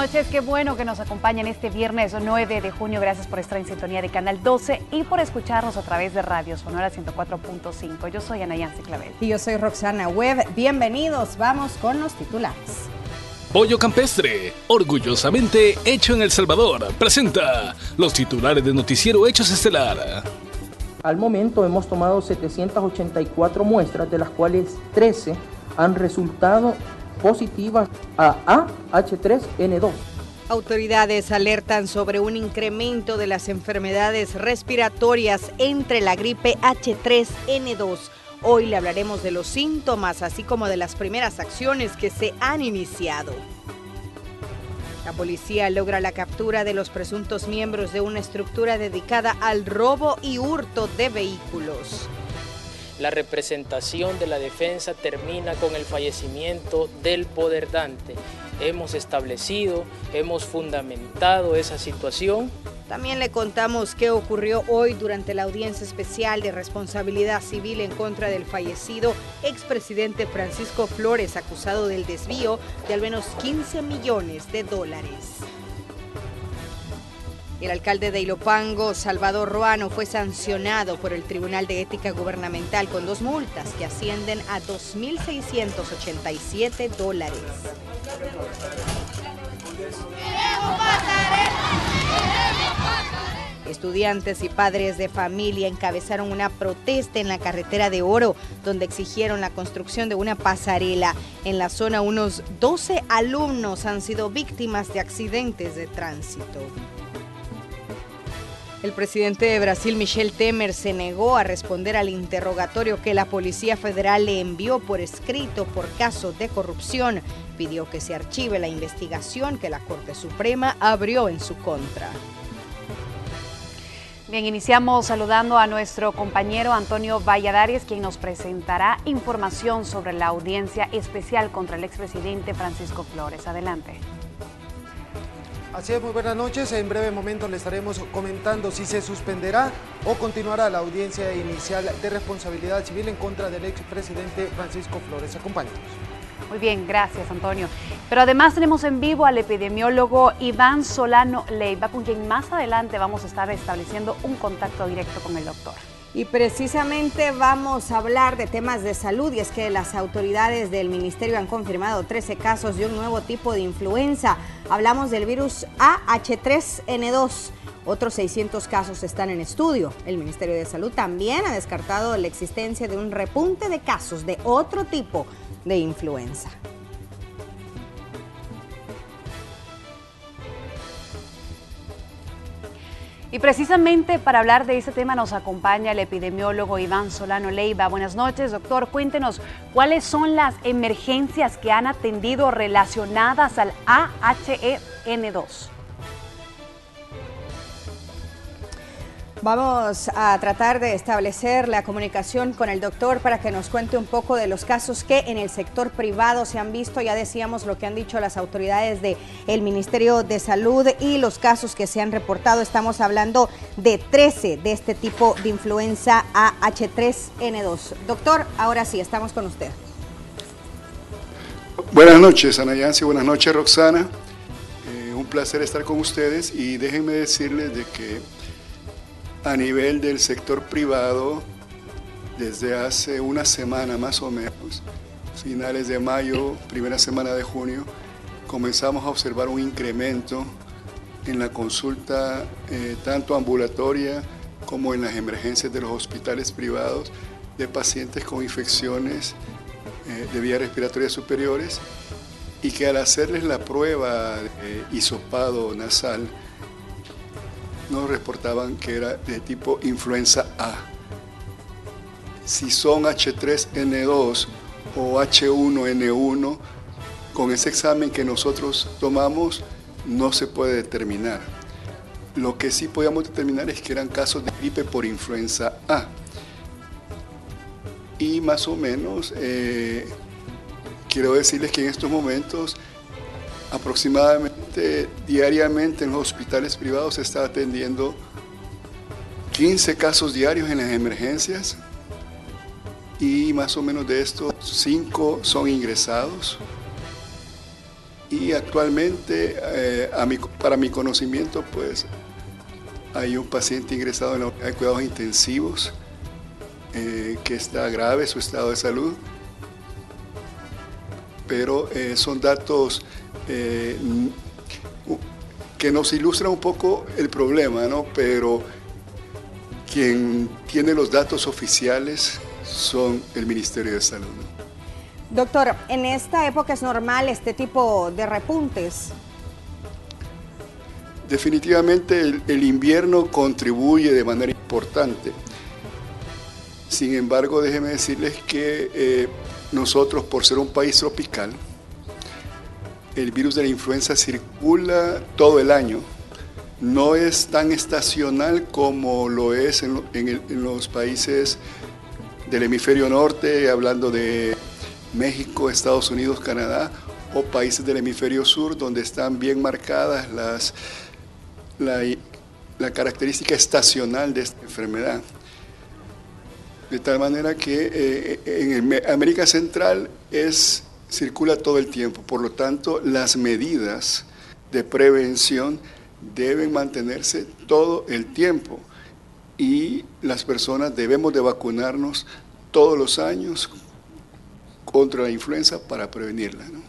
noches, qué bueno que nos acompañan este viernes 9 de junio. Gracias por estar en sintonía de Canal 12 y por escucharnos a través de Radio Sonora 104.5. Yo soy Ana Yancy Clavel. Y yo soy Roxana Webb. Bienvenidos, vamos con los titulares. Pollo Campestre, orgullosamente hecho en El Salvador, presenta los titulares de Noticiero Hechos Estelar. Al momento hemos tomado 784 muestras, de las cuales 13 han resultado positivas a H3N2. Autoridades alertan sobre un incremento de las enfermedades respiratorias entre la gripe H3N2. Hoy le hablaremos de los síntomas, así como de las primeras acciones que se han iniciado. La policía logra la captura de los presuntos miembros de una estructura dedicada al robo y hurto de vehículos. La representación de la defensa termina con el fallecimiento del poderdante. Hemos establecido, hemos fundamentado esa situación. También le contamos qué ocurrió hoy durante la audiencia especial de responsabilidad civil en contra del fallecido expresidente Francisco Flores, acusado del desvío de al menos 15 millones de dólares. El alcalde de Ilopango, Salvador Ruano, fue sancionado por el Tribunal de Ética Gubernamental con 2 multas que ascienden a $2.687. Estudiantes y padres de familia encabezaron una protesta en la carretera de Oro, donde exigieron la construcción de una pasarela. En la zona, unos 12 alumnos han sido víctimas de accidentes de tránsito. El presidente de Brasil, Michel Temer, se negó a responder al interrogatorio que la Policía Federal le envió por escrito por casos de corrupción. Pidió que se archive la investigación que la Corte Suprema abrió en su contra. Bien, iniciamos saludando a nuestro compañero Antonio Valladares, quien nos presentará información sobre la audiencia especial contra el expresidente Francisco Flores. Adelante. Así es, muy buenas noches. En breve momento le estaremos comentando si se suspenderá o continuará la audiencia inicial de responsabilidad civil en contra del expresidente Francisco Flores. Acompáñanos. Muy bien, gracias Antonio. Pero además tenemos en vivo al epidemiólogo Iván Solano Leiva, con quien más adelante vamos a estar estableciendo un contacto directo con el doctor. Y precisamente vamos a hablar de temas de salud, y es que las autoridades del ministerio han confirmado 13 casos de un nuevo tipo de influenza. Hablamos del virus AH3N2. Otros 600 casos están en estudio. El Ministerio de Salud también ha descartado la existencia de un repunte de casos de otro tipo de influenza. Y precisamente para hablar de este tema nos acompaña el epidemiólogo Iván Solano Leiva. Buenas noches, doctor. Cuéntenos, ¿cuáles son las emergencias que han atendido relacionadas al AH3N2? Vamos a tratar de establecer la comunicación con el doctor para que nos cuente un poco de los casos que en el sector privado se han visto. Ya decíamos lo que han dicho las autoridades del Ministerio de Salud y los casos que se han reportado. Estamos hablando de 13 de este tipo de influenza AH3N2. Doctor, ahora sí, estamos con usted. Buenas noches, Ana Yancy. Buenas noches, Roxana. Un placer estar con ustedes y déjenme decirles de que a nivel del sector privado, desde hace una semana más o menos, finales de mayo, primera semana de junio, comenzamos a observar un incremento en la consulta tanto ambulatoria como en las emergencias de los hospitales privados de pacientes con infecciones de vías respiratorias superiores, y que al hacerles la prueba de hisopado nasal nos reportaban que era de tipo influenza A. Si son H3N2 o H1N1, con ese examen que nosotros tomamos no se puede determinar. Lo que sí podíamos determinar es que eran casos de gripe por influenza A. Y más o menos, quiero decirles que en estos momentos aproximadamente diariamente en los hospitales privados se está atendiendo 15 casos diarios en las emergencias, y más o menos de estos 5 son ingresados y actualmente, para mi conocimiento, pues hay un paciente ingresado en la unidad de cuidados intensivos que está grave su estado de salud, pero son datos que nos ilustran un poco el problema, ¿no? Pero quien tiene los datos oficiales son el Ministerio de Salud, ¿no? Doctor, ¿en esta época es normal este tipo de repuntes? Definitivamente el invierno contribuye de manera importante. Sin embargo, déjenme decirles que nosotros, por ser un país tropical, el virus de la influenza circula todo el año. No es tan estacional como lo es en los países del hemisferio norte, hablando de México, Estados Unidos, Canadá, o países del hemisferio sur, donde están bien marcadas la característica estacional de esta enfermedad. De tal manera que en América Central circula todo el tiempo, por lo tanto las medidas de prevención deben mantenerse todo el tiempo y las personas debemos de vacunarnos todos los años contra la influenza para prevenirla, ¿no?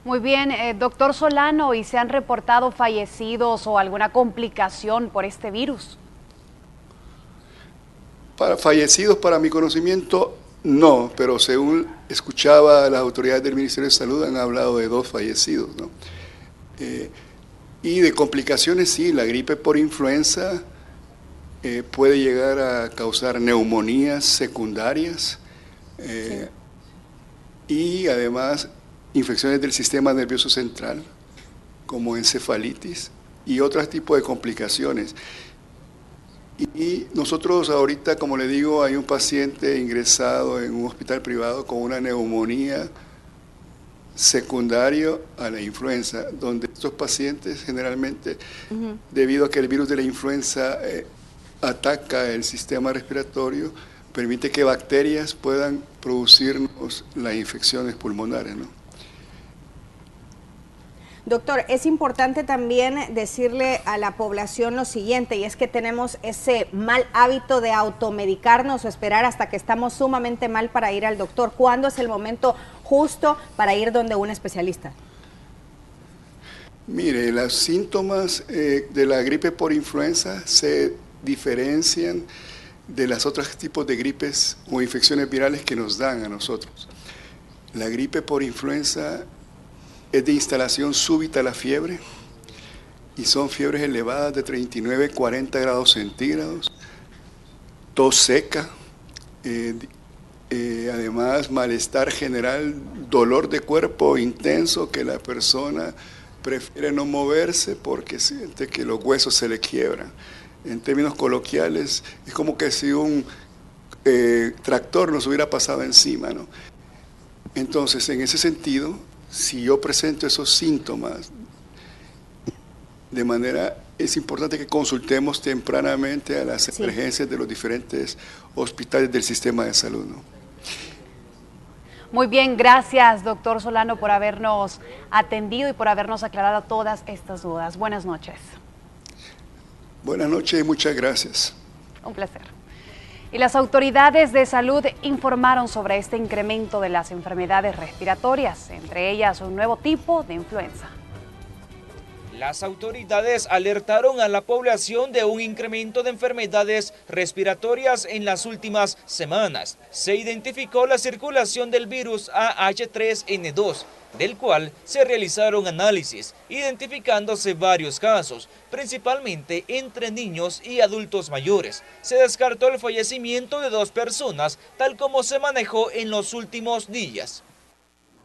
Muy bien, doctor Solano, ¿y se han reportado fallecidos o alguna complicación por este virus? Fallecidos, para mi conocimiento, no, pero según escuchaba las autoridades del Ministerio de Salud han hablado de 2 fallecidos, ¿no? Y de complicaciones, sí, la gripe por influenza puede llegar a causar neumonías secundarias, sí, y además infecciones del sistema nervioso central, como encefalitis y otros tipos de complicaciones. Y nosotros ahorita, como le digo, hay un paciente ingresado en un hospital privado con una neumonía secundario a la influenza, donde estos pacientes generalmente, debido a que el virus de la influenza ataca el sistema respiratorio, permite que bacterias puedan producirnos las infecciones pulmonares, ¿no? Doctor, es importante también decirle a la población lo siguiente, y es que tenemos ese mal hábito de automedicarnos o esperar hasta que estamos sumamente mal para ir al doctor. ¿Cuándo es el momento justo para ir donde un especialista? Mire, los síntomas de la gripe por influenza se diferencian de los otros tipos de gripes o infecciones virales que nos dan a nosotros. La gripe por influenza es de instalación súbita la fiebre y son fiebres elevadas de 39, 40 grados centígrados, tos seca, además malestar general, dolor de cuerpo intenso que la persona prefiere no moverse porque siente que los huesos se le quiebran. En términos coloquiales, es como que si un tractor nos hubiera pasado encima, ¿no? Entonces, en ese sentido, si yo presento esos síntomas, es importante que consultemos tempranamente a las emergencias de los diferentes hospitales del sistema de salud, ¿no? Muy bien, gracias, doctor Solano, por habernos atendido y por habernos aclarado todas estas dudas. Buenas noches. Buenas noches y muchas gracias. Un placer. Y las autoridades de salud informaron sobre este incremento de las enfermedades respiratorias, entre ellas un nuevo tipo de influenza. Las autoridades alertaron a la población de un incremento de enfermedades respiratorias en las últimas semanas. Se identificó la circulación del virus AH3N2, del cual se realizaron análisis, identificándose varios casos, principalmente entre niños y adultos mayores. Se descartó el fallecimiento de 2 personas, tal como se manejó en los últimos días.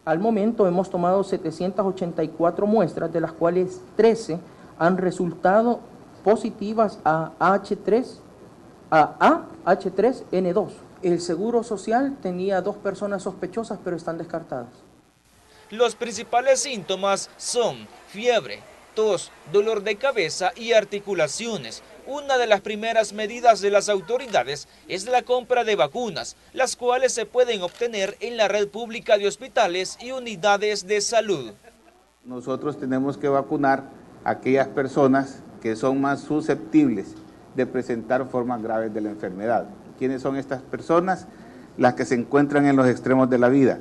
Al momento hemos tomado 784 muestras, de las cuales 13 han resultado positivas a AH3N2. El Seguro Social tenía 2 personas sospechosas, pero están descartadas. Los principales síntomas son fiebre, tos, dolor de cabeza y articulaciones. Una de las primeras medidas de las autoridades es la compra de vacunas, las cuales se pueden obtener en la red pública de hospitales y unidades de salud. Nosotros tenemos que vacunar a aquellas personas que son más susceptibles de presentar formas graves de la enfermedad. ¿Quiénes son estas personas? Las que se encuentran en los extremos de la vida,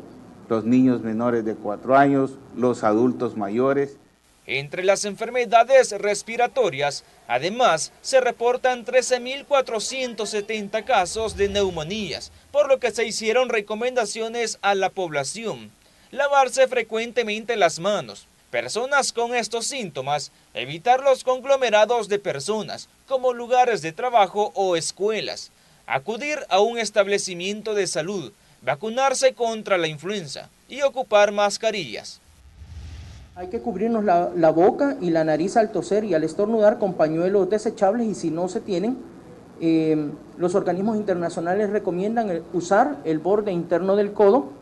los niños menores de 4 años, los adultos mayores. Entre las enfermedades respiratorias, además, se reportan 13.470 casos de neumonías, por lo que se hicieron recomendaciones a la población. Lavarse frecuentemente las manos. Personas con estos síntomas, evitar los conglomerados de personas, como lugares de trabajo o escuelas. Acudir a un establecimiento de salud, vacunarse contra la influenza y ocupar mascarillas. Hay que cubrirnos la boca y la nariz al toser y al estornudar con pañuelos desechables, y si no se tienen, los organismos internacionales recomiendan usar el borde interno del codo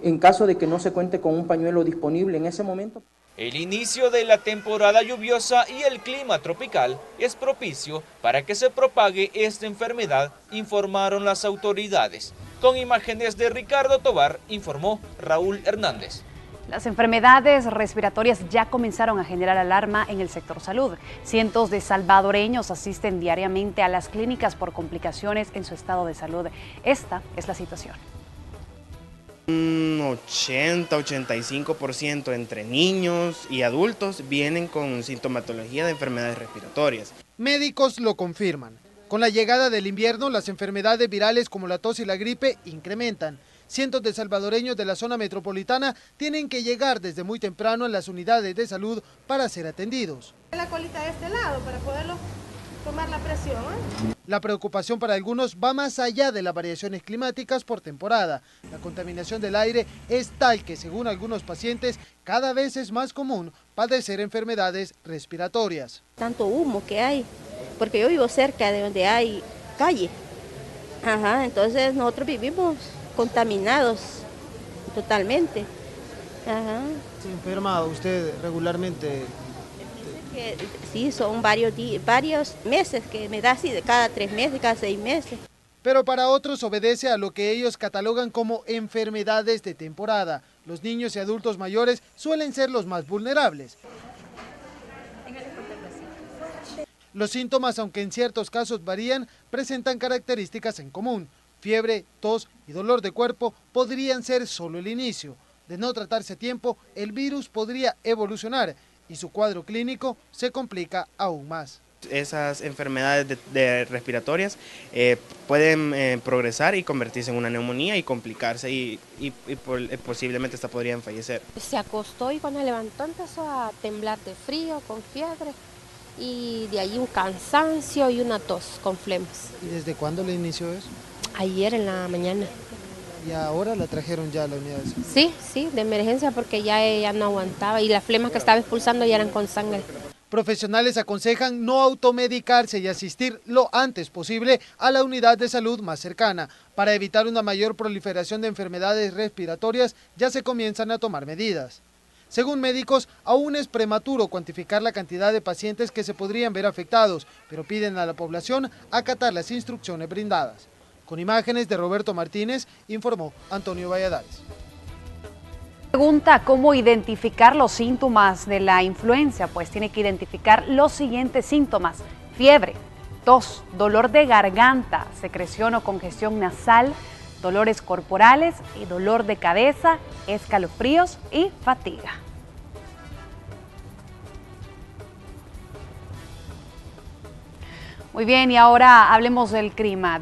en caso de que no se cuente con un pañuelo disponible en ese momento. El inicio de la temporada lluviosa y el clima tropical es propicio para que se propague esta enfermedad, informaron las autoridades. Con imágenes de Ricardo Tobar, informó Raúl Hernández. Las enfermedades respiratorias ya comenzaron a generar alarma en el sector salud. Cientos de salvadoreños asisten diariamente a las clínicas por complicaciones en su estado de salud. Esta es la situación. Un 80-85% entre niños y adultos vienen con sintomatología de enfermedades respiratorias. Médicos lo confirman. Con la llegada del invierno, las enfermedades virales como la tos y la gripe incrementan. Cientos de salvadoreños de la zona metropolitana tienen que llegar desde muy temprano a las unidades de salud para ser atendidos. La colita de este lado para poderlo tomar la presión, ¿eh? La preocupación para algunos va más allá de las variaciones climáticas por temporada. La contaminación del aire es tal que, según algunos pacientes, cada vez es más común padecer enfermedades respiratorias. Tanto humo que hay, porque yo vivo cerca de donde hay calle. Entonces nosotros vivimos contaminados totalmente. ¿Se enferma usted regularmente? Sí, son varios meses que me da así, de cada 3 meses, cada 6 meses. Pero para otros obedece a lo que ellos catalogan como enfermedades de temporada. Los niños y adultos mayores suelen ser los más vulnerables. Los síntomas, aunque en ciertos casos varían, presentan características en común. Fiebre, tos y dolor de cuerpo podrían ser solo el inicio. De no tratarse a tiempo, el virus podría evolucionar y su cuadro clínico se complica aún más. Esas enfermedades respiratorias pueden progresar y convertirse en una neumonía y complicarse y posiblemente hasta podrían fallecer. Se acostó y cuando levantó empezó a temblar de frío, con fiebre, y de ahí un cansancio y una tos con flemas. ¿Y desde cuándo le inició eso? Ayer en la mañana. ¿Y ahora la trajeron ya a la unidad de salud? Sí, de emergencia porque ya ella no aguantaba y las flemas que estaba expulsando ya eran con sangre. Profesionales aconsejan no automedicarse y asistir lo antes posible a la unidad de salud más cercana. Para evitar una mayor proliferación de enfermedades respiratorias, ya se comienzan a tomar medidas. Según médicos, aún es prematuro cuantificar la cantidad de pacientes que se podrían ver afectados, pero piden a la población acatar las instrucciones brindadas. Con imágenes de Roberto Martínez, informó Antonio Valladares. Pregunta cómo identificar los síntomas de la influenza, pues tiene que identificar los siguientes síntomas: fiebre, tos, dolor de garganta, secreción o congestión nasal, dolores corporales y dolor de cabeza, escalofríos y fatiga. Muy bien, y ahora hablemos del clima.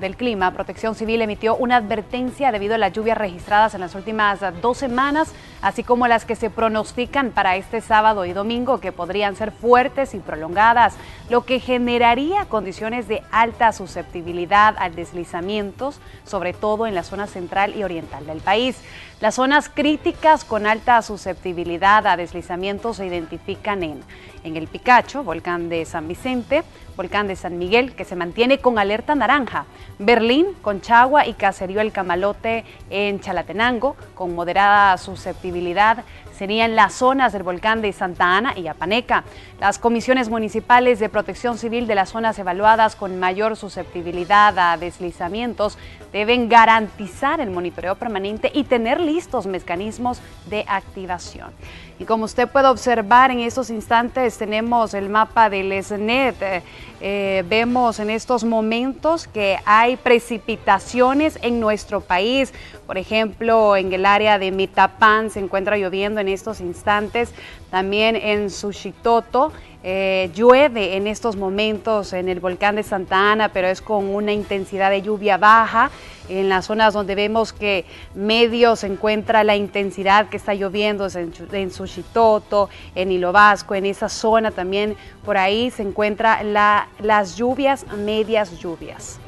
Protección Civil emitió una advertencia debido a las lluvias registradas en las últimas 2 semanas, así como las que se pronostican para este sábado y domingo, que podrían ser fuertes y prolongadas, lo que generaría condiciones de alta susceptibilidad a deslizamientos, sobre todo en la zona central y oriental del país. Las zonas críticas con alta susceptibilidad a deslizamientos se identifican en el Picacho, volcán de San Vicente, volcán de San Miguel, que se mantiene con alerta naranja, Berlín, Conchagua y Caserío El Camalote en Chalatenango, con moderada susceptibilidad serían las zonas del volcán de Santa Ana y Apaneca. Las comisiones municipales de protección civil de las zonas evaluadas con mayor susceptibilidad a deslizamientos deben garantizar el monitoreo permanente y tener listos mecanismos de activación. Y como usted puede observar en estos instantes tenemos el mapa del SNET. Vemos en estos momentos que hay precipitaciones en nuestro país. Por ejemplo, en el área de Mitapán se encuentra lloviendo en estos instantes. También en Suchitoto llueve en estos momentos en el volcán de Santa Ana, pero es con una intensidad de lluvia baja. En las zonas donde vemos que medio se encuentra la intensidad que está lloviendo en Suchitoto, en Hilo Vasco, en esa zona también por ahí se encuentran las lluvias, medias lluvias.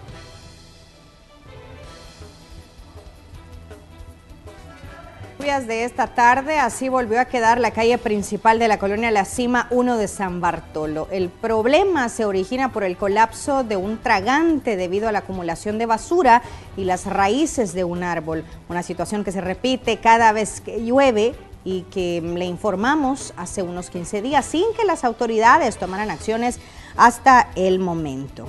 De esta tarde, así volvió a quedar la calle principal de la colonia La Cima 1 de San Bartolo. El problema se origina por el colapso de un tragante debido a la acumulación de basura y las raíces de un árbol. Una situación que se repite cada vez que llueve y que le informamos hace unos 15 días sin que las autoridades tomaran acciones hasta el momento.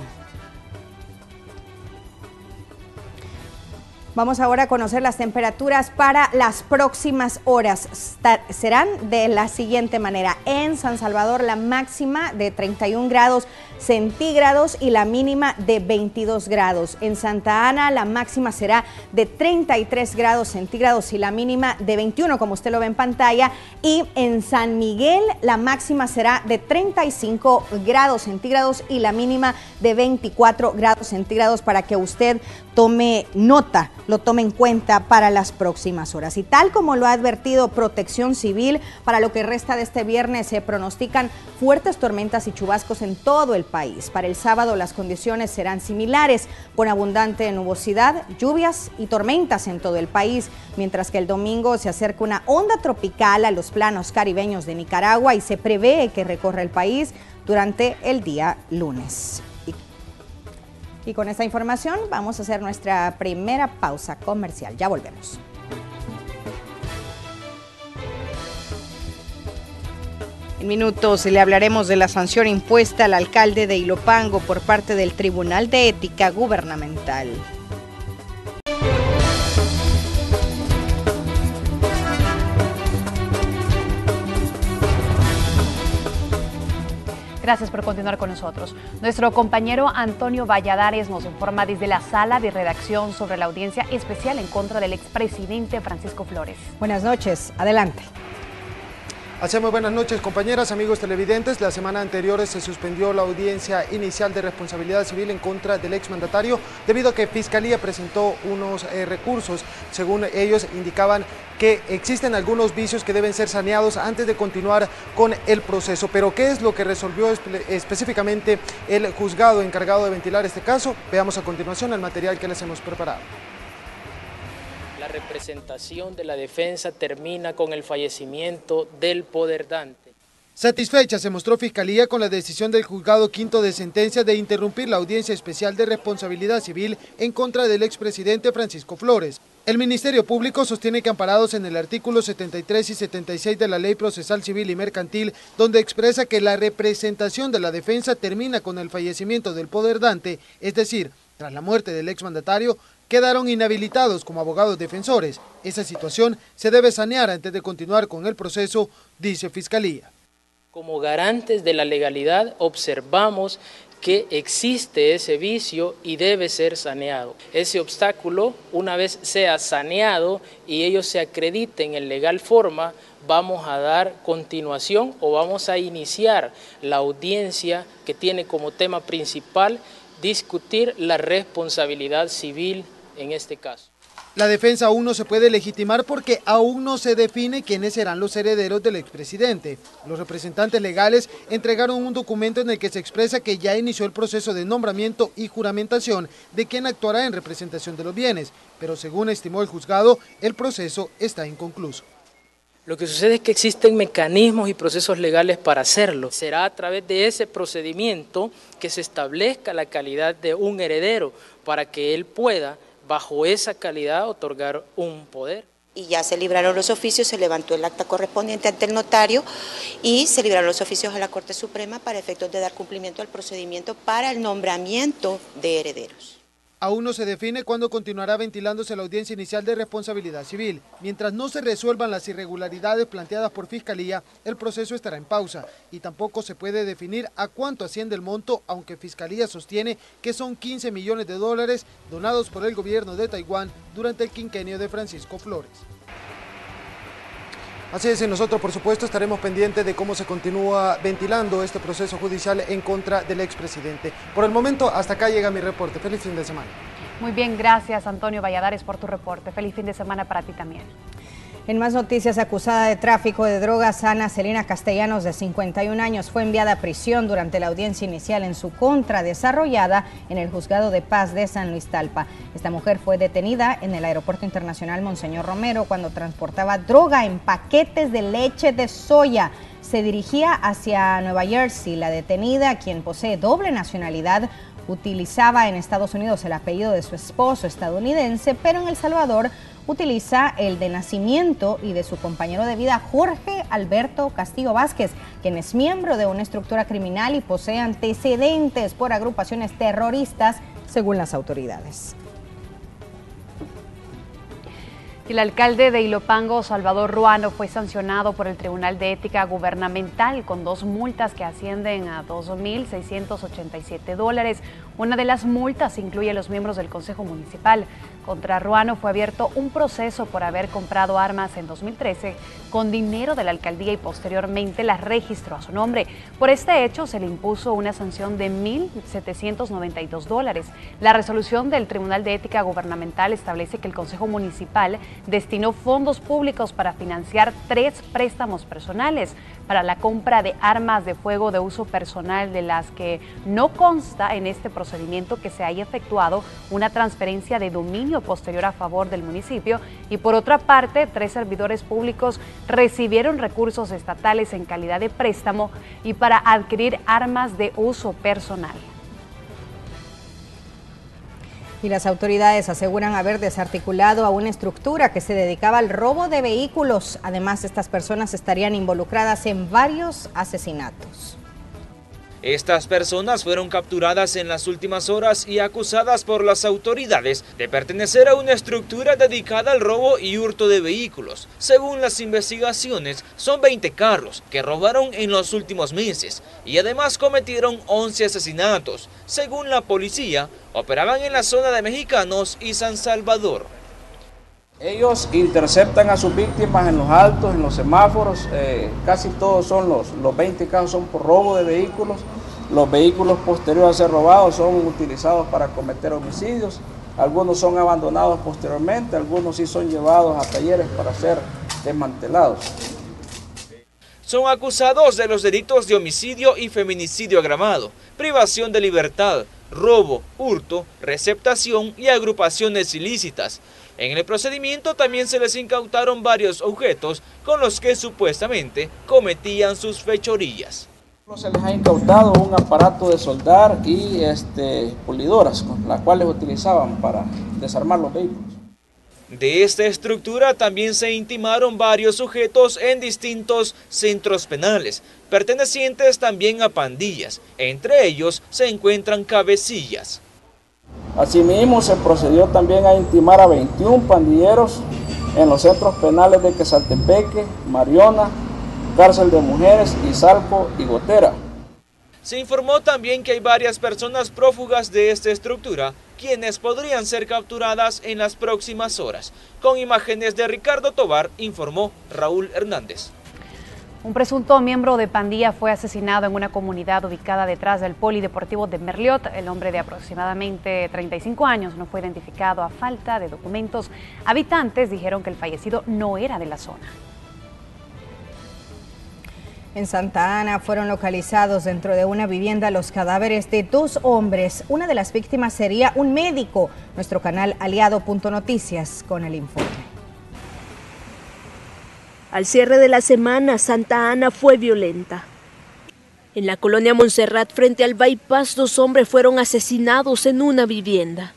Vamos ahora a conocer las temperaturas para las próximas horas. Serán de la siguiente manera. En San Salvador la máxima de 31 grados centígrados y la mínima de 22 grados. En Santa Ana la máxima será de 33 grados centígrados y la mínima de 21, como usted lo ve en pantalla. Y en San Miguel la máxima será de 35 grados centígrados y la mínima de 24 grados centígrados para que usted tome nota, lo tome en cuenta para las próximas horas. Y tal como lo ha advertido Protección Civil, para lo que resta de este viernes se pronostican fuertes tormentas y chubascos en todo el país. Para el sábado las condiciones serán similares, con abundante nubosidad, lluvias y tormentas en todo el país, mientras que el domingo se acerca una onda tropical a los planos caribeños de Nicaragua y se prevé que recorra el país durante el día lunes. Y con esta información vamos a hacer nuestra primera pausa comercial. Ya volvemos. En minutos le hablaremos de la sanción impuesta al alcalde de Ilopango por parte del Tribunal de Ética Gubernamental. Gracias por continuar con nosotros. Nuestro compañero Antonio Valladares nos informa desde la sala de redacción sobre la audiencia especial en contra del expresidente Francisco Flores. Buenas noches, adelante. Así muy buenas noches, compañeras, amigos televidentes. La semana anterior se suspendió la audiencia inicial de responsabilidad civil en contra del exmandatario debido a que Fiscalía presentó unos recursos. Según ellos indicaban que existen algunos vicios que deben ser saneados antes de continuar con el proceso. Pero ¿qué es lo que resolvió específicamente el juzgado encargado de ventilar este caso? Veamos a continuación el material que les hemos preparado. La representación de la defensa termina con el fallecimiento del poderdante. Satisfecha se mostró Fiscalía con la decisión del Juzgado Quinto de Sentencia de interrumpir la audiencia especial de responsabilidad civil en contra del expresidente Francisco Flores. El Ministerio Público sostiene que amparados en el artículo 73 y 76 de la Ley Procesal Civil y Mercantil, donde expresa que la representación de la defensa termina con el fallecimiento del poderdante, es decir, tras la muerte del exmandatario, quedaron inhabilitados como abogados defensores. Esa situación se debe sanear antes de continuar con el proceso, dice Fiscalía. Como garantes de la legalidad observamos que existe ese vicio y debe ser saneado. Ese obstáculo, una vez sea saneado y ellos se acrediten en legal forma, vamos a dar continuación o vamos a iniciar la audiencia que tiene como tema principal discutir la responsabilidad civil en este caso. La defensa aún no se puede legitimar porque aún no se define quiénes serán los herederos del expresidente. Los representantes legales entregaron un documento en el que se expresa que ya inició el proceso de nombramiento y juramentación de quien actuará en representación de los bienes, pero según estimó el juzgado, el proceso está inconcluso. Lo que sucede es que existen mecanismos y procesos legales para hacerlo. Será a través de ese procedimiento que se establezca la calidad de un heredero para que él pueda, bajo esa calidad, otorgar un poder. Y ya se libraron los oficios, se levantó el acta correspondiente ante el notario y se libraron los oficios a la Corte Suprema para efectos de dar cumplimiento al procedimiento para el nombramiento de herederos. Aún no se define cuándo continuará ventilándose la audiencia inicial de responsabilidad civil. Mientras no se resuelvan las irregularidades planteadas por Fiscalía, el proceso estará en pausa y tampoco se puede definir a cuánto asciende el monto, aunque Fiscalía sostiene que son 15 millones de dólares donados por el gobierno de Taiwán durante el quinquenio de Francisco Flores. Así es, y nosotros por supuesto estaremos pendientes de cómo se continúa ventilando este proceso judicial en contra del expresidente. Por el momento, hasta acá llega mi reporte. Feliz fin de semana. Muy bien, gracias Antonio Valladares por tu reporte. Feliz fin de semana para ti también. En más noticias, acusada de tráfico de drogas, Ana Celina Castellanos, de 51 años, fue enviada a prisión durante la audiencia inicial en su contra desarrollada en el Juzgado de Paz de San Luis Talpa. Esta mujer fue detenida en el Aeropuerto Internacional Monseñor Romero cuando transportaba droga en paquetes de leche de soya. Se dirigía hacia Nueva Jersey. La detenida, quien posee doble nacionalidad, utilizaba en Estados Unidos el apellido de su esposo estadounidense, pero en El Salvador utiliza el de nacimiento y de su compañero de vida, Jorge Alberto Castillo Vázquez, quien es miembro de una estructura criminal y posee antecedentes por agrupaciones terroristas, según las autoridades. El alcalde de Ilopango, Salvador Ruano, fue sancionado por el Tribunal de Ética Gubernamental con 2 multas que ascienden a $2.687. Una de las multas incluye a los miembros del Consejo Municipal. Contra Ruano fue abierto un proceso por haber comprado armas en 2013 con dinero de la alcaldía y posteriormente las registró a su nombre. Por este hecho se le impuso una sanción de $1.792. La resolución del Tribunal de Ética Gubernamental establece que el Consejo Municipal destinó fondos públicos para financiar 3 préstamos personales para la compra de armas de fuego de uso personal, de las que no consta en este procedimiento que se haya efectuado una transferencia de dominio posterior a favor del municipio, y por otra parte 3 servidores públicos recibieron recursos estatales en calidad de préstamo y para adquirir armas de uso personal. Y las autoridades aseguran haber desarticulado a una estructura que se dedicaba al robo de vehículos. Además, estas personas estarían involucradas en varios asesinatos. Estas personas fueron capturadas en las últimas horas y acusadas por las autoridades de pertenecer a una estructura dedicada al robo y hurto de vehículos. Según las investigaciones, son 20 carros que robaron en los últimos meses y además cometieron 11 asesinatos. Según la policía, operaban en la zona de Mexicanos y San Salvador. Ellos interceptan a sus víctimas en los altos, en los semáforos, casi todos son los 20 casos son por robo de vehículos. Los vehículos posteriores a ser robados son utilizados para cometer homicidios, algunos son abandonados posteriormente, algunos sí son llevados a talleres para ser desmantelados. Son acusados de los delitos de homicidio y feminicidio agravado, privación de libertad, robo, hurto, receptación y agrupaciones ilícitas. En el procedimiento también se les incautaron varios objetos con los que supuestamente cometían sus fechorías. Se les ha incautado un aparato de soldar y pulidoras, con las cuales utilizaban para desarmar los vehículos. De esta estructura también se intimaron varios sujetos en distintos centros penales, pertenecientes también a pandillas. Entre ellos se encuentran cabecillas. Asimismo, se procedió también a intimar a 21 pandilleros en los centros penales de Quesaltepeque, Mariona, Cárcel de Mujeres, Izalco y Gotera. Se informó también que hay varias personas prófugas de esta estructura, quienes podrían ser capturadas en las próximas horas. Con imágenes de Ricardo Tobar, informó Raúl Hernández. Un presunto miembro de pandilla fue asesinado en una comunidad ubicada detrás del Polideportivo de Merliot. El hombre de aproximadamente 35 años no fue identificado a falta de documentos. Habitantes dijeron que el fallecido no era de la zona. En Santa Ana fueron localizados dentro de una vivienda los cadáveres de 2 hombres. Una de las víctimas sería un médico. Nuestro canal aliado.noticias con el informe. Al cierre de la semana, Santa Ana fue violenta. En la colonia Montserrat, frente al bypass, 2 hombres fueron asesinados en una vivienda.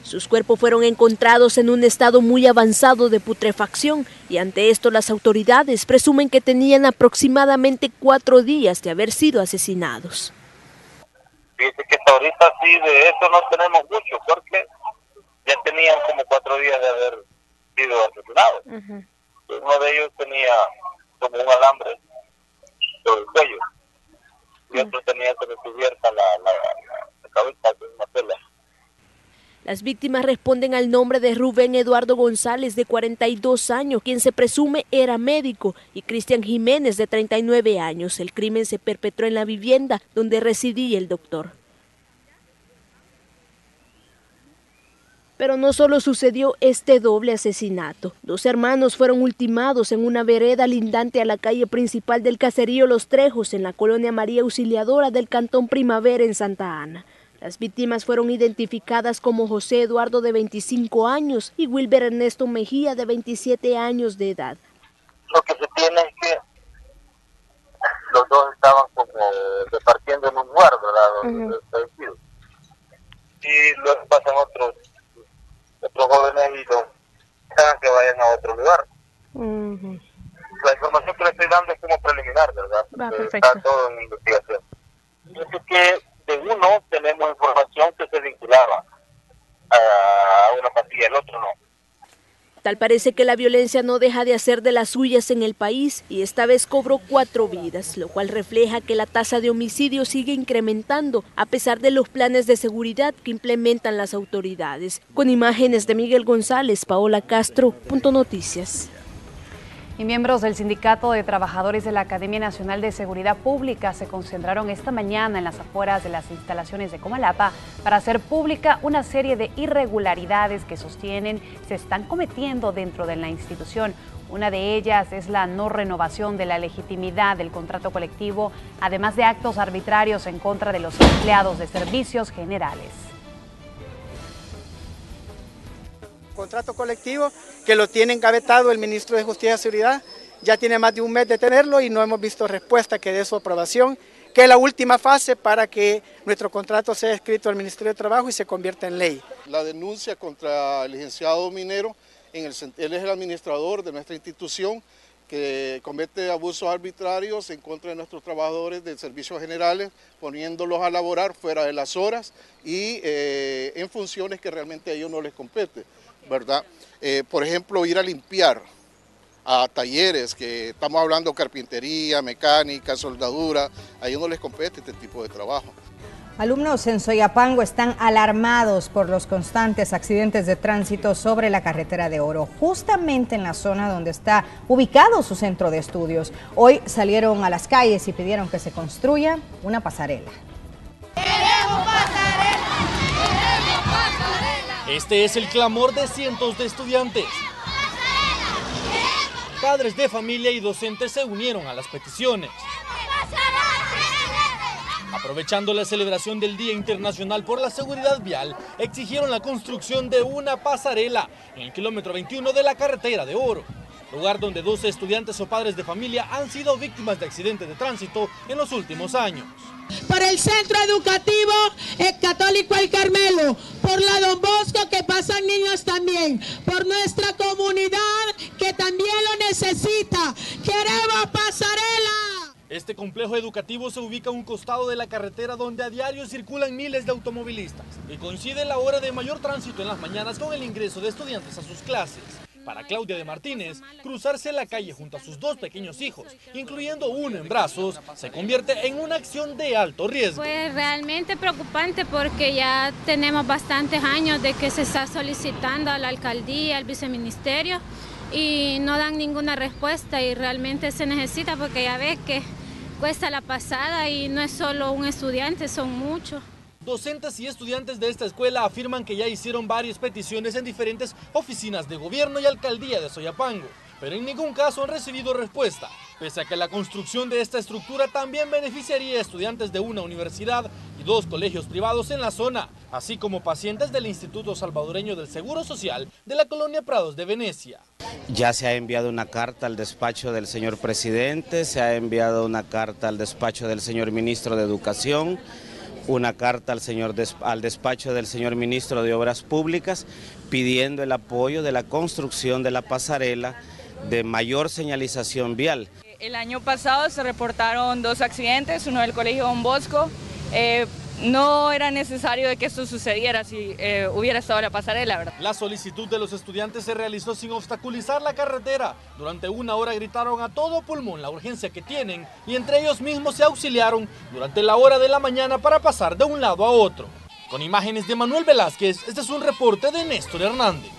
Sus cuerpos fueron encontrados en un estado muy avanzado de putrefacción y ante esto las autoridades presumen que tenían aproximadamente 4 días de haber sido asesinados. Fíjese que esta ahorita sí, de eso no tenemos mucho, porque ya tenían como 4 días de haber sido asesinados. Uno de ellos tenía como un alambre sobre el cuello y otro tenía que recubierta la cabeza con una tela. Las víctimas responden al nombre de Rubén Eduardo González, de 42 años, quien se presume era médico, y Cristian Jiménez, de 39 años. El crimen se perpetró en la vivienda donde residía el doctor. Pero no solo sucedió este doble asesinato. 2 hermanos fueron ultimados en una vereda lindante a la calle principal del caserío Los Trejos, en la colonia María Auxiliadora del cantón Primavera, en Santa Ana. Las víctimas fueron identificadas como José Eduardo, de 25 años, y Wilber Ernesto Mejía, de 27 años de edad. Lo que se tiene es que los dos estaban como repartiendo en un lugar, ¿verdad? Y luego pasan otros jóvenes y los dejan que vayan a otro lugar. La información que le estoy dando es como preliminar, ¿verdad? Está todo en investigación. Así que de uno tenemos información que se vinculaba a una pandilla, el otro no. Tal parece que la violencia no deja de hacer de las suyas en el país, y esta vez cobró 4 vidas, lo cual refleja que la tasa de homicidios sigue incrementando a pesar de los planes de seguridad que implementan las autoridades. Con imágenes de Miguel González, Paola Castro, Punto Noticias. Y miembros del Sindicato de Trabajadores de la Academia Nacional de Seguridad Pública se concentraron esta mañana en las afueras de las instalaciones de Comalapa para hacer pública una serie de irregularidades que sostienen se están cometiendo dentro de la institución. Una de ellas es la no renovación de la legitimidad del contrato colectivo, además de actos arbitrarios en contra de los empleados de servicios generales. Contrato colectivo que lo tiene engavetado el ministro de Justicia y Seguridad, ya tiene más de un mes de tenerlo y no hemos visto respuesta que dé su aprobación, que es la última fase para que nuestro contrato sea escrito al Ministerio de Trabajo y se convierta en ley. La denuncia contra el licenciado Minero, él es el administrador de nuestra institución, que comete abusos arbitrarios en contra de nuestros trabajadores de servicios generales, poniéndolos a laborar fuera de las horas y en funciones que realmente a ellos no les compete, ¿verdad? Por ejemplo, ir a limpiar a talleres, que estamos hablando carpintería, mecánica, soldadura, a ellos no les compete este tipo de trabajo. Alumnos en Soyapango están alarmados por los constantes accidentes de tránsito sobre la carretera de Oro, justamente en la zona donde está ubicado su centro de estudios. Hoy salieron a las calles y pidieron que se construya una pasarela. ¡Queremos pasarela! ¡Queremos pasarela! Este es el clamor de cientos de estudiantes. Padres de familia y docentes se unieron a las peticiones. Aprovechando la celebración del Día Internacional por la Seguridad Vial, exigieron la construcción de una pasarela en el kilómetro 21 de la carretera de Oro, lugar donde 12 estudiantes o padres de familia han sido víctimas de accidentes de tránsito en los últimos años. Por el Centro Educativo Católico El Carmelo, por la Don Bosco, que pasan niños también, por nuestra comunidad que también lo necesita. ¡Queremos pasarela! Este complejo educativo se ubica a un costado de la carretera donde a diario circulan miles de automovilistas y coincide la hora de mayor tránsito en las mañanas con el ingreso de estudiantes a sus clases. Para Claudia de Martínez, cruzarse la calle junto a sus 2 pequeños hijos, incluyendo uno en brazos, se convierte en una acción de alto riesgo. Pues realmente preocupante porque ya tenemos bastantes años de que se está solicitando a la alcaldía, al viceministerio y no dan ninguna respuesta y realmente se necesita porque ya ves que cuesta la pasada y no es solo un estudiante, son muchos. Docentes y estudiantes de esta escuela afirman que ya hicieron varias peticiones en diferentes oficinas de gobierno y alcaldía de Soyapango, pero en ningún caso han recibido respuesta, pese a que la construcción de esta estructura también beneficiaría a estudiantes de una universidad y 2 colegios privados en la zona, así como pacientes del Instituto Salvadoreño del Seguro Social de la colonia Prados de Venecia. Ya se ha enviado una carta al despacho del señor presidente, se ha enviado una carta al despacho del señor ministro de Educación, una carta al despacho del señor ministro de Obras Públicas pidiendo el apoyo de la construcción de la pasarela de mayor señalización vial. El año pasado se reportaron 2 accidentes, uno del Colegio Don Bosco. no era necesario de que esto sucediera si hubiera estado la pasarela, ¿verdad? La solicitud de los estudiantes se realizó sin obstaculizar la carretera. Durante 1 hora gritaron a todo pulmón la urgencia que tienen y entre ellos mismos se auxiliaron durante la hora de la mañana para pasar de un lado a otro. Con imágenes de Manuel Velázquez, este es un reporte de Néstor Hernández.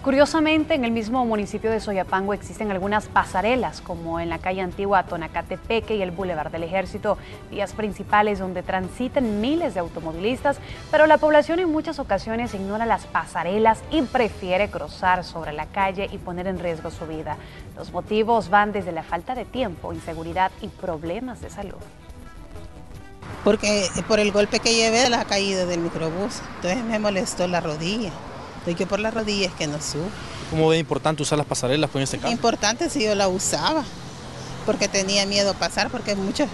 Curiosamente, en el mismo municipio de Soyapango existen algunas pasarelas, como en la calle antigua Tonacatepeque y el Boulevard del Ejército, vías principales donde transitan miles de automovilistas, pero la población en muchas ocasiones ignora las pasarelas y prefiere cruzar sobre la calle y poner en riesgo su vida. Los motivos van desde la falta de tiempo, inseguridad y problemas de salud. Porque por el golpe que llevé de la caída del microbús, entonces me molestó la rodilla. Que por las rodillas que no subo. ¿Cómo ve importante usar las pasarelas en este caso? Importante si yo la usaba, porque tenía miedo a pasar, porque muchos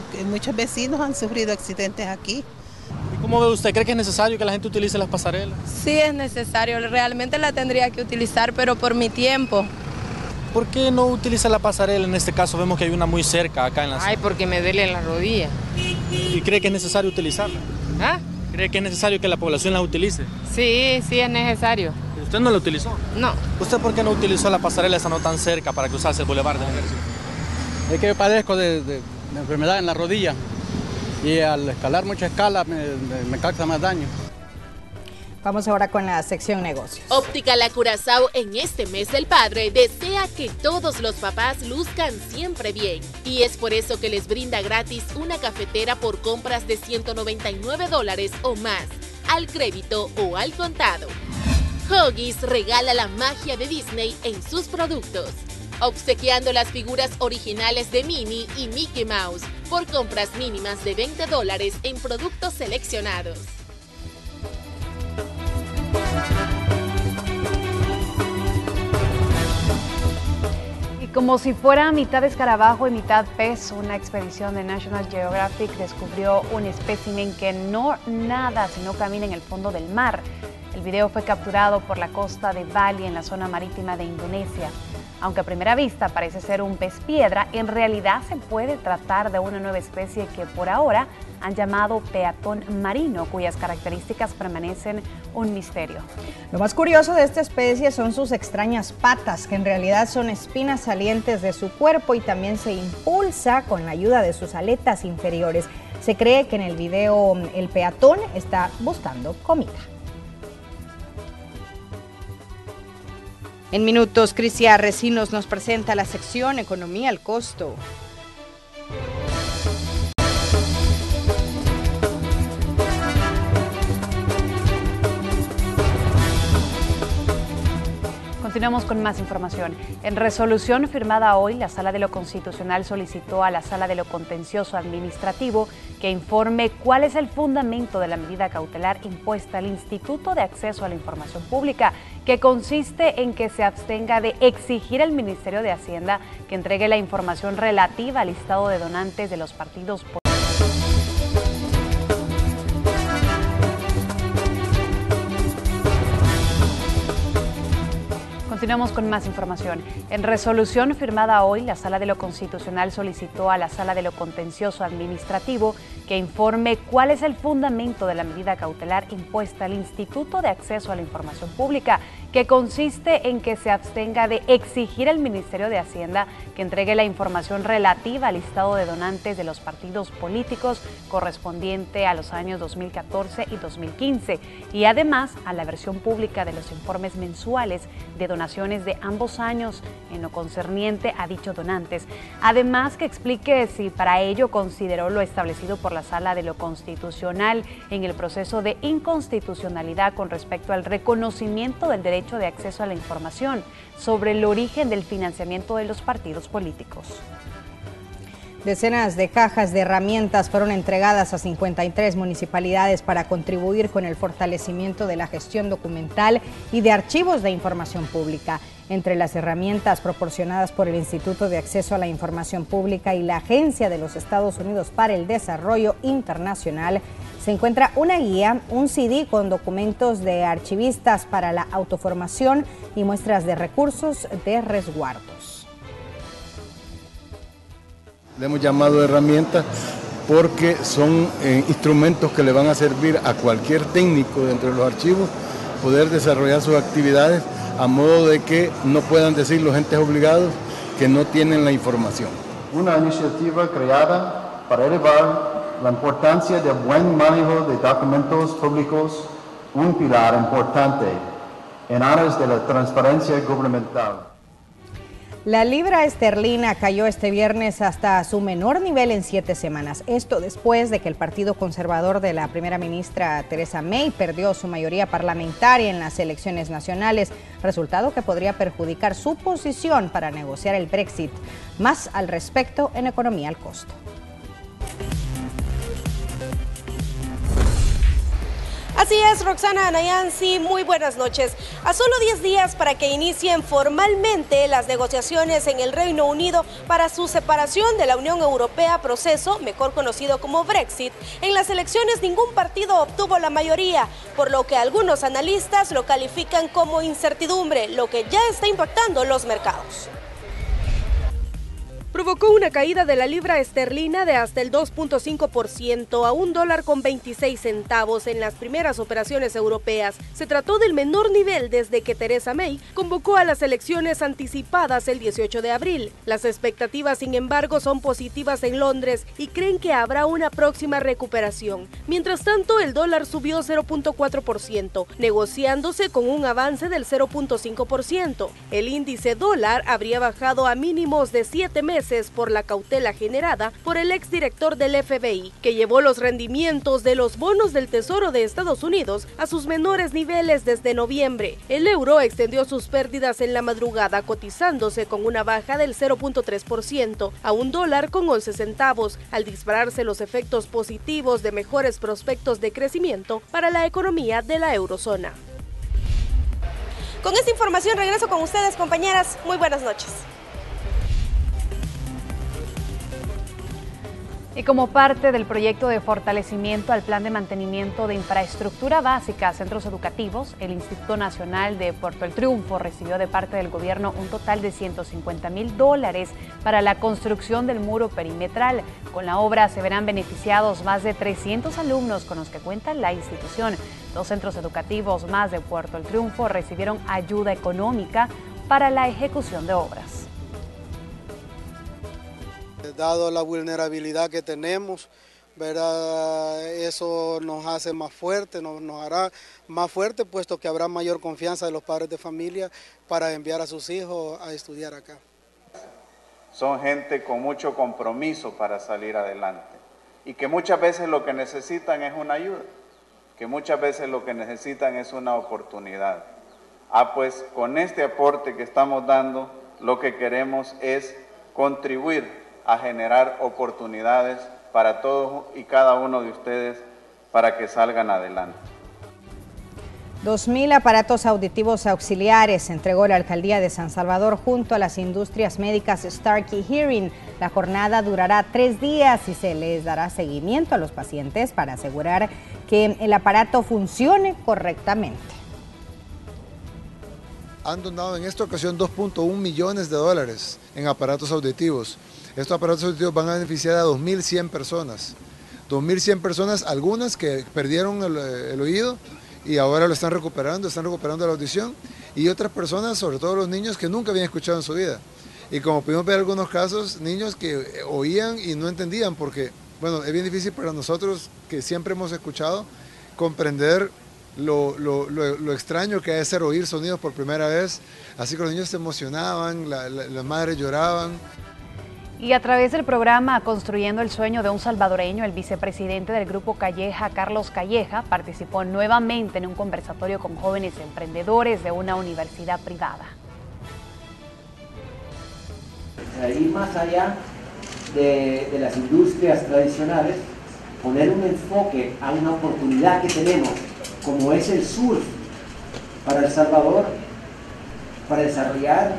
vecinos han sufrido accidentes aquí. ¿Y cómo ve usted? ¿Cree que es necesario que la gente utilice las pasarelas? Sí, es necesario, realmente la tendría que utilizar, pero por mi tiempo. ¿Por qué no utiliza la pasarela en este caso? Vemos que hay una muy cerca acá en la Ay, porque me duele la rodilla. ¿Y cree que es necesario utilizarla? ¿Ah? ¿Cree que es necesario que la población la utilice? Sí, sí es necesario. ¿Usted no la utilizó? No. ¿Usted por qué no utilizó la pasarela esa no tan cerca para cruzarse el Boulevard del Ejército? Es que yo padezco de enfermedad en la rodilla y al escalar mucha escala me causa más daño. Vamos ahora con la sección negocios. Óptica La Curazao en este mes del padre desea que todos los papás luzcan siempre bien. Y es por eso que les brinda gratis una cafetera por compras de $199 o más, al crédito o al contado. Huggies regala la magia de Disney en sus productos, obsequiando las figuras originales de Minnie y Mickey Mouse por compras mínimas de $20 en productos seleccionados. Como si fuera mitad escarabajo y mitad pez, una expedición de National Geographic descubrió un espécimen que no nada sino camina en el fondo del mar. El video fue capturado por la costa de Bali en la zona marítima de Indonesia. Aunque a primera vista parece ser un pez piedra, en realidad se puede tratar de una nueva especie que por ahora han llamado peatón marino, cuyas características permanecen un misterio. Lo más curioso de esta especie son sus extrañas patas, que en realidad son espinas salientes de su cuerpo y también se impulsa con la ayuda de sus aletas inferiores. Se cree que en el video el peatón está buscando comida. En minutos, Crisia Recinos nos presenta la sección Economía al Costo. Continuamos con más información. En resolución firmada hoy, la Sala de lo Constitucional solicitó a la Sala de lo Contencioso Administrativo que informe cuál es el fundamento de la medida cautelar impuesta al Instituto de Acceso a la Información Pública, que consiste en que se abstenga de exigir al Ministerio de Hacienda que entregue la información relativa al listado de donantes de los partidos políticos. Continuamos con más información. En resolución firmada hoy, la Sala de lo Constitucional solicitó a la Sala de lo Contencioso Administrativo que informe cuál es el fundamento de la medida cautelar impuesta al Instituto de Acceso a la Información Pública, que consiste en que se abstenga de exigir al Ministerio de Hacienda que entregue la información relativa al listado de donantes de los partidos políticos correspondiente a los años 2014 y 2015 y además a la versión pública de los informes mensuales de donaciones de ambos años en lo concerniente a dichos donantes. Además, que explique si para ello consideró lo establecido por la Sala de lo Constitucional en el proceso de inconstitucionalidad con respecto al reconocimiento del derecho de acceso a la información sobre el origen del financiamiento de los partidos políticos. Decenas de cajas de herramientas fueron entregadas a 53 municipalidades para contribuir con el fortalecimiento de la gestión documental y de archivos de información pública. Entre las herramientas proporcionadas por el Instituto de Acceso a la Información Pública y la Agencia de los Estados Unidos para el Desarrollo Internacional se encuentra una guía, un CD con documentos de archivistas para la autoformación y muestras de recursos de resguardos. Le hemos llamado herramientas porque son instrumentos que le van a servir a cualquier técnico dentro de los archivos poder desarrollar sus actividades a modo de que no puedan decir los entes obligados que no tienen la información. Una iniciativa creada para elevar la importancia del buen manejo de documentos públicos, un pilar importante en aras de la transparencia gubernamental. La libra esterlina cayó este viernes hasta su menor nivel en 7 semanas. Esto después de que el Partido Conservador de la primera ministra Theresa May perdió su mayoría parlamentaria en las elecciones nacionales, resultado que podría perjudicar su posición para negociar el Brexit. Más al respecto en Economía al Costo. Así es, Roxana Anayansi, muy buenas noches. A solo 10 días para que inicien formalmente las negociaciones en el Reino Unido para su separación de la Unión Europea, proceso mejor conocido como Brexit, en las elecciones ningún partido obtuvo la mayoría, por lo que algunos analistas lo califican como incertidumbre, lo que ya está impactando los mercados. Provocó una caída de la libra esterlina de hasta el 2.5% a $1.26 en las primeras operaciones europeas. Se trató del menor nivel desde que Theresa May convocó a las elecciones anticipadas el 18 de abril. Las expectativas, sin embargo, son positivas en Londres y creen que habrá una próxima recuperación. Mientras tanto, el dólar subió 0.4%, negociándose con un avance del 0.5%. El índice dólar habría bajado a mínimos de 7 meses por la cautela generada por el exdirector del FBI, que llevó los rendimientos de los bonos del Tesoro de Estados Unidos a sus menores niveles desde noviembre. El euro extendió sus pérdidas en la madrugada, cotizándose con una baja del 0.3% a $1.11, al dispararse los efectos positivos de mejores prospectos de crecimiento para la economía de la eurozona. Con esta información regreso con ustedes, compañeras. Muy buenas noches. Y como parte del proyecto de fortalecimiento al Plan de Mantenimiento de Infraestructura Básica a Centros Educativos, el Instituto Nacional de Puerto El Triunfo recibió de parte del gobierno un total de $150,000 para la construcción del muro perimetral. Con la obra se verán beneficiados más de 300 alumnos con los que cuenta la institución. 2 centros educativos más de Puerto El Triunfo recibieron ayuda económica para la ejecución de obras. Dado la vulnerabilidad que tenemos, ¿verdad? Eso nos hace más fuerte, nos hará más fuerte, puesto que habrá mayor confianza de los padres de familia para enviar a sus hijos a estudiar acá. Son gente con mucho compromiso para salir adelante y que muchas veces lo que necesitan es una ayuda, que muchas veces lo que necesitan es una oportunidad. Pues con este aporte que estamos dando, lo que queremos es contribuir a generar oportunidades para todos y cada uno de ustedes para que salgan adelante. 2,000 aparatos auditivos auxiliares entregó la Alcaldía de San Salvador junto a las industrias médicas Starkey Hearing. La jornada durará 3 días y se les dará seguimiento a los pacientes para asegurar que el aparato funcione correctamente. Han donado en esta ocasión $2.1 millones en aparatos auditivos. Estos aparatos auditivos van a beneficiar a 2.100 personas. 2.100 personas, algunas que perdieron el oído y ahora lo están recuperando la audición, y otras personas, sobre todo los niños, que nunca habían escuchado en su vida. Y como pudimos ver algunos casos, niños que oían y no entendían, porque, bueno, es bien difícil para nosotros, que siempre hemos escuchado, comprender lo extraño que es ser oír sonidos por primera vez. Así que los niños se emocionaban, las madres lloraban. Y a través del programa Construyendo el Sueño de un Salvadoreño, el vicepresidente del Grupo Calleja, Carlos Calleja, participó nuevamente en un conversatorio con jóvenes emprendedores de una universidad privada. Ir más allá de las industrias tradicionales, poner un enfoque a una oportunidad que tenemos, como es el surf, para El Salvador, para desarrollar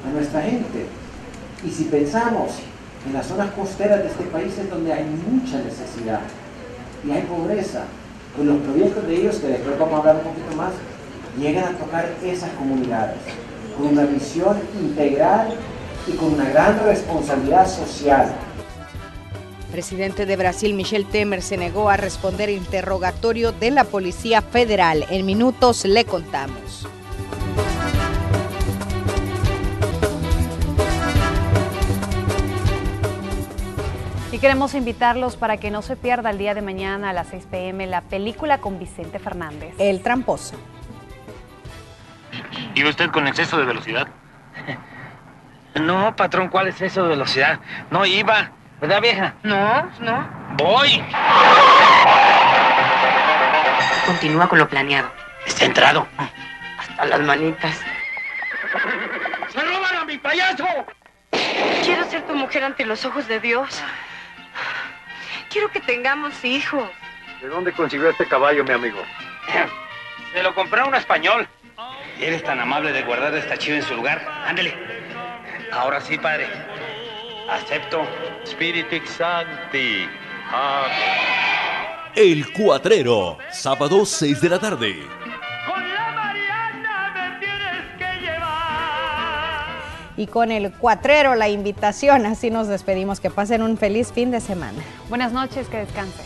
a nuestra gente. Y si pensamos en las zonas costeras de este país, es donde hay mucha necesidad y hay pobreza, pues los proyectos de ellos, que después vamos a hablar un poquito más, llegan a tocar esas comunidades con una visión integral y con una gran responsabilidad social. Presidente de Brasil, Michel Temer, se negó a responder interrogatorio de la Policía Federal. En minutos le contamos. Y queremos invitarlos para que no se pierda el día de mañana a las 6 p.m. la película con Vicente Fernández. El tramposo. ¿Iba usted con exceso de velocidad? No, patrón, ¿cuál exceso de velocidad? No iba, ¿verdad, vieja? No. ¡Voy! Continúa con lo planeado. Centrado. Hasta las manitas. ¡Se roban a mi payaso! Quiero ser tu mujer ante los ojos de Dios. Quiero que tengamos hijos. ¿De dónde consiguió este caballo, mi amigo? Se lo compré a un español. ¿Eres tan amable de guardar esta chiva en su lugar? Ándele. Ahora sí, padre. Acepto. Spiritus Sancti. El Cuatrero, sábado 6 de la tarde. Y con el Cuatrero, la invitación, así nos despedimos. Que pasen un feliz fin de semana. Buenas noches, que descanse.